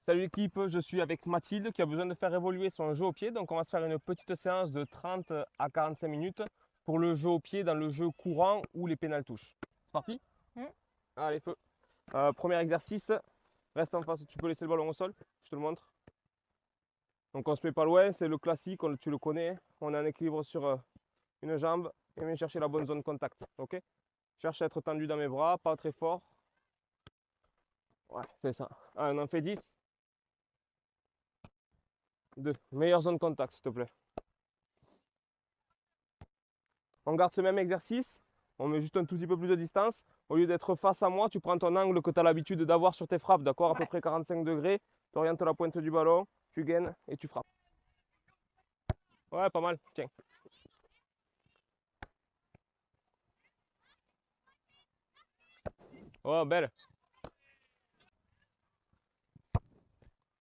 Salut l'équipe, je suis avec Mathilde qui a besoin de faire évoluer son jeu au pied. Donc on va se faire une petite séance de 30 à 45 minutes pour le jeu au pied dans le jeu courant ou les pénales touches. C'est parti? Allez, feu. Premier exercice, reste en face, tu peux laisser le ballon au sol, je te le montre. Donc on se met pas loin, c'est le classique, tu le connais. On a un équilibre sur une jambe et vient chercher la bonne zone contact. Ok? Cherche à être tendu dans mes bras, pas très fort. Ouais, c'est ça. Allez, on en fait 10. 2. Meilleure zone contact, s'il te plaît. On garde ce même exercice. On met juste un tout petit peu plus de distance. Au lieu d'être face à moi, tu prends ton angle que tu as l'habitude d'avoir sur tes frappes, d'accord? À peu près 45 degrés. Tu orientes la pointe du ballon, tu gaines et tu frappes. Ouais, pas mal. Tiens. Oh, belle.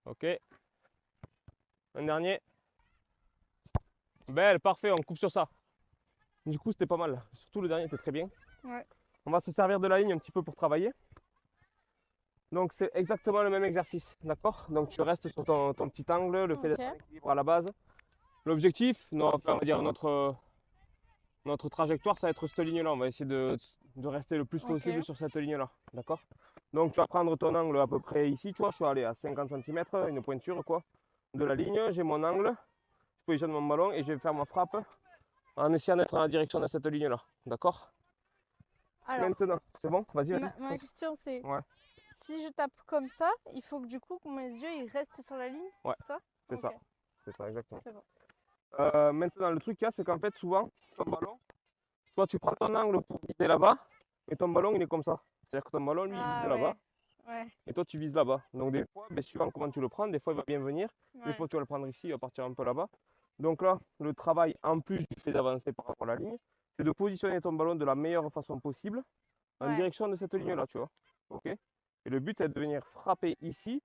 Ok. Un dernier. Belle, parfait. On coupe sur ça. Du coup, c'était pas mal. Surtout le dernier était très bien. Ouais. On va se servir de la ligne un petit peu pour travailler. Donc, c'est exactement le même exercice, d'accord? Donc, tu restes sur ton petit angle, le fait d'être en équilibre à la base. L'objectif, on va dire notre trajectoire, ça va être cette ligne-là. On va essayer de rester le plus possible sur cette ligne-là, d'accord? Donc, tu vas prendre ton angle à peu près ici, tu vois, je suis allé à 50 cm, une pointure, quoi, de la ligne. J'ai mon angle, je positionne mon ballon et je vais faire ma frappe en essayant d'être dans la direction de cette ligne-là, d'accord? Alors, Maintenant, c'est bon? Vas-y, vas-y. ma question c'est, Ouais, si je tape comme ça, il faut que du coup que mes yeux ils restent sur la ligne, ouais, c'est ça? c'est Ok, ça. C'est ça, exactement. c'est bon. Maintenant, le truc qu'il y a, c'est qu'en fait, souvent, ton ballon, toi, tu prends ton angle pour viser là-bas, et ton ballon, il est comme ça. C'est-à-dire que ton ballon, lui, il vise Ah là-bas, ouais, et toi, tu vises là-bas. Donc, des fois, suivant comment tu le prends, des fois, il va bien venir, des ouais. fois, tu vas le prendre ici, il va partir un peu là-bas. Donc là, le travail, en plus du fait d'avancer par rapport à la ligne, c'est de positionner ton ballon de la meilleure façon possible, en Ouais. direction de cette ligne-là, tu vois. Ok? Et le but, c'est de venir frapper ici,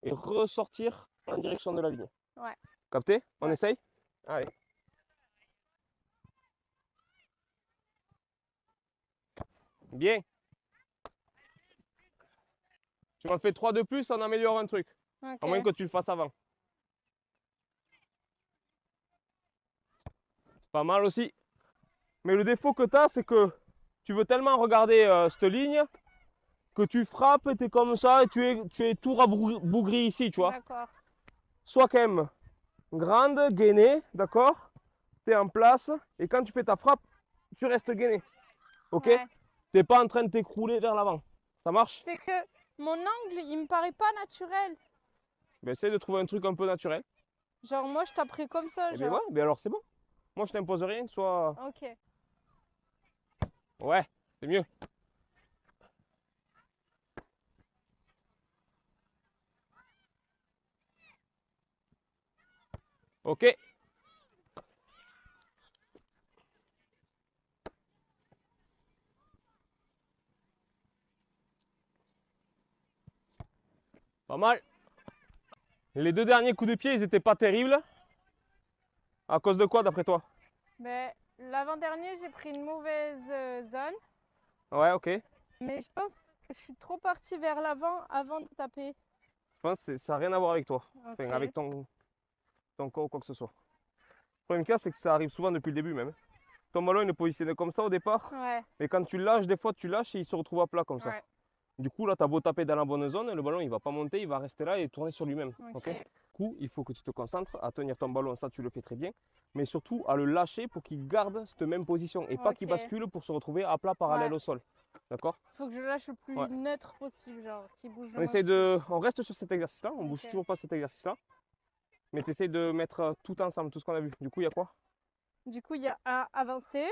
et ressortir en direction de la ligne. Ouais. Capté? On Ouais. essaye? Allez. Bien. Tu m'en fais 3 de plus, on améliore un truc. À moins Ok. que tu le fasses avant. Pas mal aussi. Mais le défaut que tu as, c'est que tu veux tellement regarder cette ligne que tu frappes, tu es comme ça et tu es tout rabougri ici, tu vois. D'accord. Sois quand même grande, gainée, d'accord? Tu es en place et quand tu fais ta frappe, tu restes gainé. Ok? Ouais. Tu n'es pas en train de t'écrouler vers l'avant. Ça marche? C'est que mon angle, il me paraît pas naturel. Ben, essaye de trouver un truc un peu naturel. Genre moi je taperais comme ça, Et bien ouais, genre. ben alors c'est bon. Moi je t'impose rien, soit. Ok. Ouais, c'est mieux. Ok. Pas mal. Les 2 derniers coups de pied, ils n'étaient pas terribles. À cause de quoi, d'après toi? Ben, l'avant-dernier, j'ai pris une mauvaise zone. Ouais, ok. Mais je pense que je suis trop partie vers l'avant avant de taper. Je pense que ça n'a rien à voir avec toi. Enfin, avec Ok. ton corps ou quoi que ce soit. Le problème qu'il y a, c'est que ça arrive souvent depuis le début même. Ton ballon, il est positionné comme ça au départ. Ouais. Mais quand tu lâches, des fois, tu lâches et il se retrouve à plat comme ça. Ouais. Du coup, là, tu as beau taper dans la bonne zone, le ballon, il ne va pas monter, il va rester là et tourner sur lui-même. Ok. Ok. Du coup, il faut que tu te concentres à tenir ton ballon, ça, tu le fais très bien. Mais surtout, à le lâcher pour qu'il garde cette même position et pas qu'il Ok. bascule pour se retrouver à plat parallèle Ouais. au sol. D'accord? Faut que je lâche le plus Ouais. neutre possible, genre, qui bouge le On moins essaye possible. on reste sur cet exercice-là, on bouge Ok. toujours pas cet exercice-là, mais tu essayes de mettre tout ensemble, tout ce qu'on a vu. Du coup, il y a quoi? Du coup, il y a un avancer,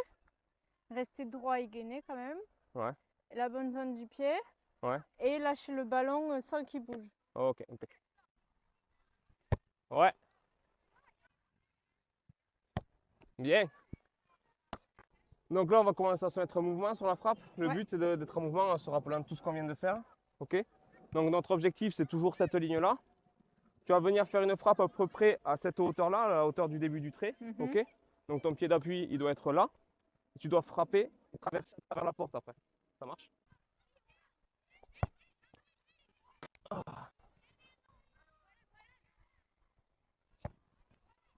rester droit et gainé quand même, Ouais, la bonne zone du pied ouais, et lâcher le ballon sans qu'il bouge. ok, impec. Ouais, bien. Donc là, on va commencer à se mettre en mouvement sur la frappe. Le Ouais. but, c'est d'être en mouvement en se rappelant tout ce qu'on vient de faire. Ok. Donc notre objectif, c'est toujours cette ligne-là. Tu vas venir faire une frappe à peu près à cette hauteur-là, à la hauteur du début du trait. Mhm. Ok. Donc ton pied d'appui, il doit être là. Et tu dois frapper et traverser vers la porte après. Ça marche?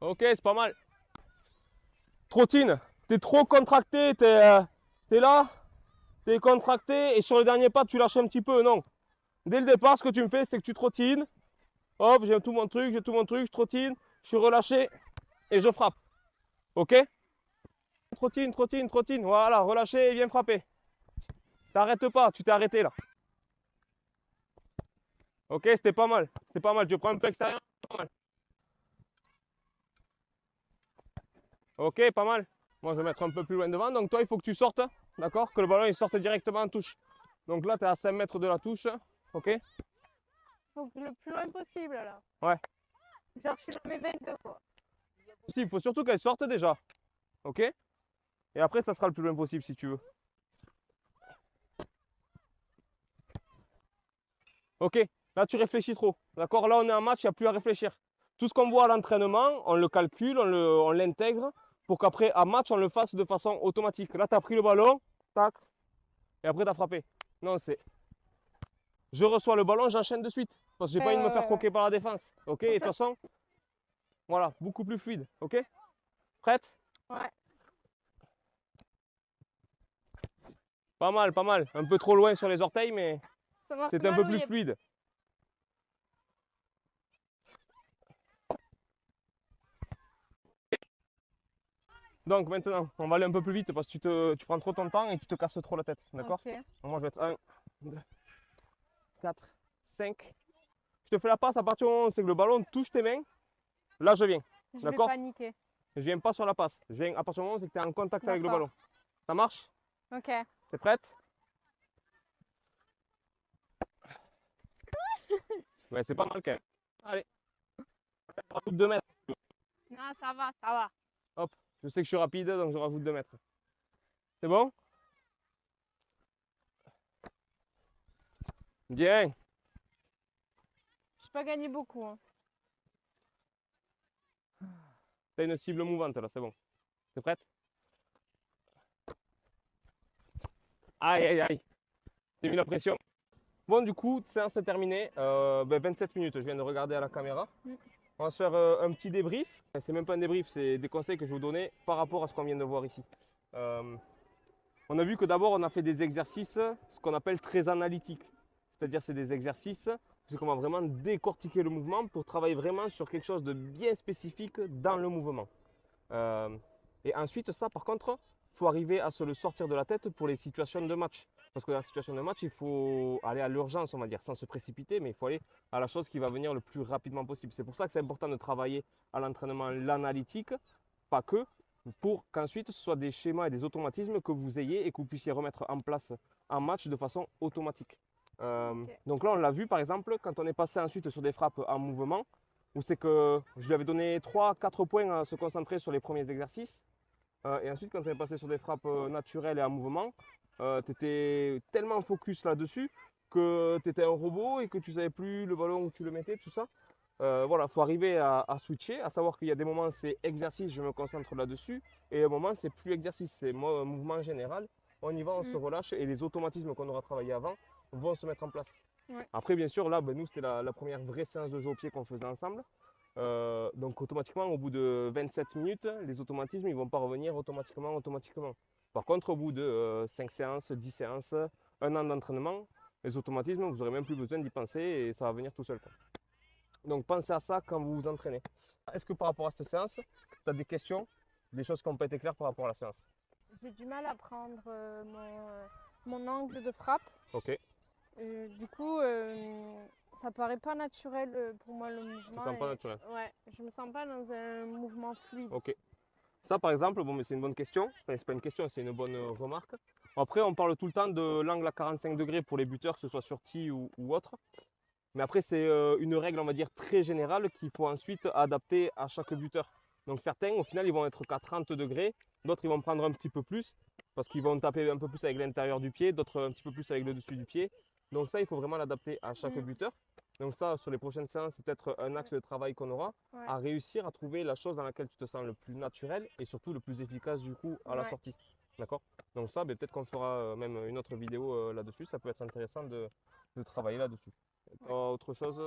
Ok, c'est pas mal. Trottine, t'es trop contracté, t'es là, t'es contracté et sur le dernier pas, tu lâches un petit peu. Non. Dès le départ, ce que tu me fais, c'est que tu trottines. Hop, j'ai tout mon truc, je trottine, je suis relâché et je frappe. Ok? Trottine, trottine, trottine. Voilà, relâché et viens frapper. T'arrêtes pas, tu t'es arrêté là. Ok, c'était pas mal. C'était pas mal. Tu prends un peu extérieur. Pas mal. Ok, pas mal. Moi, je vais mettre un peu plus loin devant. Donc, toi, il faut que tu sortes. D'accord? Que le ballon il sorte directement en touche. Donc là, tu es à 5 mètres de la touche. Ok? Faut que le plus loin possible là. Ouais. Genre, je suis dans mes 22 quoi. Il faut surtout qu'elle sorte déjà. Ok? Et après, ça sera le plus loin possible si tu veux. Ok? Là, tu réfléchis trop. D'accord? Là, on est en match, il n'y a plus à réfléchir. Tout ce qu'on voit à l'entraînement, on le calcule, on l'intègre pour qu'après, à match, on le fasse de façon automatique. Là, tu as pris le ballon, tac, et après, tu as frappé. Non, c'est je reçois le ballon, j'enchaîne de suite. Parce que j'ai pas envie de me faire croquer par la défense. Ok? Et de toute façon, voilà, beaucoup plus fluide. Ok? Prête? Ouais. Pas mal, pas mal. Un peu trop loin sur les orteils, mais Ça marque c'est un mal peu au plus yep. fluide. Donc maintenant, on va aller un peu plus vite parce que tu prends trop ton temps et tu te casses trop la tête. D'accord? Ok. Donc moi je vais être 1, 2, 4, 5. Je te fais la passe à partir du moment où c'est que le ballon touche tes mains. Là je viens. Je vais D'accord? paniquer. Je viens pas sur la passe. Je viens à partir du moment où c'est que tu es en contact avec le D'accord. ballon. Ça marche? Ok. T'es prête? Ouais, c'est pas mal quand même. Allez. On rajoute 2 mètres. Non, ça va, ça va. Hop. Je sais que je suis rapide, donc je rajoute 2 mètres. C'est bon? Bien. J'ai pas gagné beaucoup. Hein. T'as une cible mouvante là, c'est bon. T'es prête? Aïe, aïe, aïe. J'ai mis la pression. Bon, du coup, séance est terminée. 27 minutes, je viens de regarder à la caméra. On va se faire un petit débrief. C'est même pas un débrief, c'est des conseils que je vais vous donner par rapport à ce qu'on vient de voir ici. On a vu que d'abord, on a fait des exercices, ce qu'on appelle très analytiques. C'est-à-dire, c'est des exercices, c'est qu'on va vraiment décortiquer le mouvement pour travailler vraiment sur quelque chose de bien spécifique dans le mouvement. Et ensuite, ça, par contre, il faut arriver à se le sortir de la tête pour les situations de match. Parce que dans la situation de match, il faut aller à l'urgence, on va dire, sans se précipiter, mais il faut aller à la chose qui va venir le plus rapidement possible. C'est pour ça que c'est important de travailler à l'entraînement l'analytique, pas que, pour qu'ensuite ce soit des schémas et des automatismes que vous ayez et que vous puissiez remettre en place en match de façon automatique. Donc là, on l'a vu par exemple, quand on est passé ensuite sur des frappes en mouvement, où c'est que je lui avais donné 3-4 points à se concentrer sur les premiers exercices. Et ensuite, quand tu es passé sur des frappes naturelles et en mouvement, tu étais tellement focus là-dessus que tu étais un robot et que tu ne savais plus le ballon où tu le mettais, tout ça. Voilà, il faut arriver à switcher, à savoir qu'il y a des moments c'est exercice, je me concentre là-dessus, et un moment c'est plus exercice, c'est mouvement général. On y va, on se relâche et les automatismes qu'on aura travaillé avant vont se mettre en place. Ouais. Après, bien sûr, là, nous, c'était la première vraie séance de jeu au pied qu'on faisait ensemble. Donc automatiquement, au bout de 27 minutes, les automatismes, ils ne vont pas revenir automatiquement. Par contre, au bout de 5 séances, 10 séances, un an d'entraînement, les automatismes, vous n'aurez même plus besoin d'y penser et ça va venir tout seul, quoi. Donc pensez à ça quand vous vous entraînez. Est-ce que par rapport à cette séance, tu as des questions, des choses qui n'ont pas été claires par rapport à la séance? J'ai du mal à prendre mon angle de frappe. Ok. Du coup, ça paraît pas naturel pour moi le mouvement. Tu ne sens pas naturel? Ouais, je me sens pas dans un mouvement fluide. Ok. Ça par exemple, bon, mais c'est une bonne question. Enfin, c'est pas une question, c'est une bonne remarque. Après, on parle tout le temps de l'angle à 45 degrés pour les buteurs, que ce soit sur tee ou autre. Mais après, c'est une règle, on va dire, très générale qu'il faut ensuite adapter à chaque buteur. Donc certains, au final, ils vont être qu'à 30 degrés. D'autres, ils vont prendre un petit peu plus parce qu'ils vont taper un peu plus avec l'intérieur du pied, d'autres un petit peu plus avec le dessus du pied. Donc ça, il faut vraiment l'adapter à chaque buteur. Donc ça, sur les prochaines séances, c'est peut-être un axe de travail qu'on aura, à réussir à trouver la chose dans laquelle tu te sens le plus naturel et surtout le plus efficace du coup à la sortie. D'accord? Donc ça, peut-être qu'on fera même une autre vidéo là-dessus. Ça peut être intéressant de travailler là-dessus. Autre chose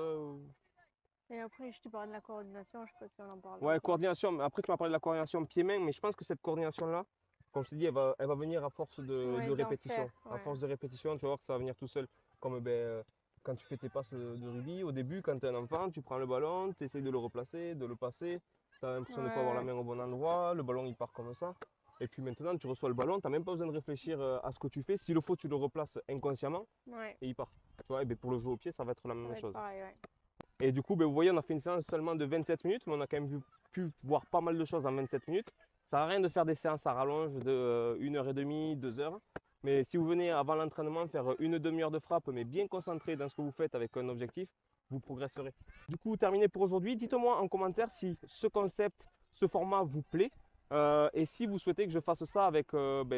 Et après, je te parle de la coordination, je sais pas si on en parle. Ouais, coordination. Mais après, tu m'as parlé de la coordination pied-main, mais je pense que cette coordination-là, comme je te dis, elle va venir à force Ouais, de d'en répétition. faire, À ouais. force de répétition, tu vas voir que ça va venir tout seul. Comme quand tu fais tes passes de rugby, au début, quand tu es un enfant, tu prends le ballon, tu essayes de le replacer, de le passer. Tu as l'impression de ne pas avoir la Ouais, main au bon endroit, le ballon il part comme ça. Et puis maintenant, tu reçois le ballon, tu n'as même pas besoin de réfléchir à ce que tu fais. S'il le faut, tu le replaces inconsciemment ouais, et il part. Tu vois, et ben, pour le jeu au pied, ça va être la ça même va être chose. pareil, ouais. Et du coup, ben, vous voyez, on a fait une séance seulement de 27 minutes, mais on a quand même pu voir pas mal de choses en 27 minutes. Ça n'a rien de faire des séances à rallonge de 1 h 30, 2 heures. Mais si vous venez avant l'entraînement faire une demi-heure de frappe, mais bien concentré dans ce que vous faites avec un objectif, vous progresserez. Du coup, terminé pour aujourd'hui. Dites-moi en commentaire si ce concept, ce format vous plaît et si vous souhaitez que je fasse ça avec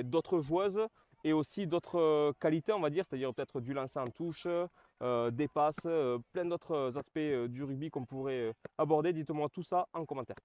d'autres joueuses et aussi d'autres qualités, on va dire, c'est-à-dire peut-être du lancer en touche, des passes, plein d'autres aspects du rugby qu'on pourrait aborder. Dites-moi tout ça en commentaire.